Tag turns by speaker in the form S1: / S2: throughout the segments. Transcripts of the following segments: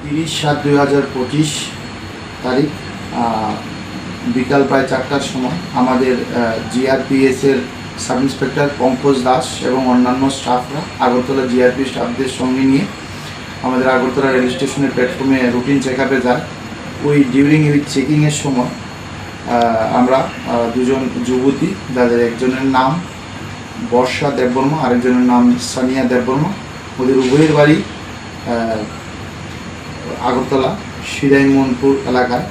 S1: 30/7/2025 তারিখ বিকাল প্রায় 4টার সময় আমাদের জিআরপিএসের সাব ইন্সপেক্টর পঙ্কজ দাস এবং অন্যান্য স্টাফরা আগরতলা জিআরপি স্টাফদের সঙ্গে নিয়ে আমাদের আগরতলা রেল স্টেশনের প্ল্যাটফর্মে রুটিন চেকআপে যায়। ওই ডিউরিং ওই চেকিংয়ের সময় আমরা দুজন যুবতী, যাদের একজনের নাম বর্ষা দেববর্মা, আরেকজনের নাম সানিয়া দেববর্মা, ওদের উভয়ের বাড়ি আগরতলা শিরাইমনপুর এলাকায়।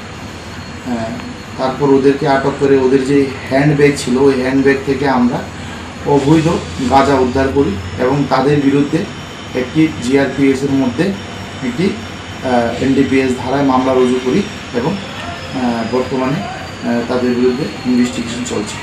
S1: তারপর ওদেরকে আটক করে ওদের যে হ্যান্ডব্যাগ ছিল, ওই হ্যান্ডব্যাগ থেকে আমরা অবৈধ গাঁজা উদ্ধার করি এবং তাদের বিরুদ্ধে একটি জিআরপিএসের মধ্যে একটি এনডিপিএস ধারায় মামলা রুজু করি এবং বর্তমানে তাদের বিরুদ্ধে ইনভেস্টিগেশন চলছে।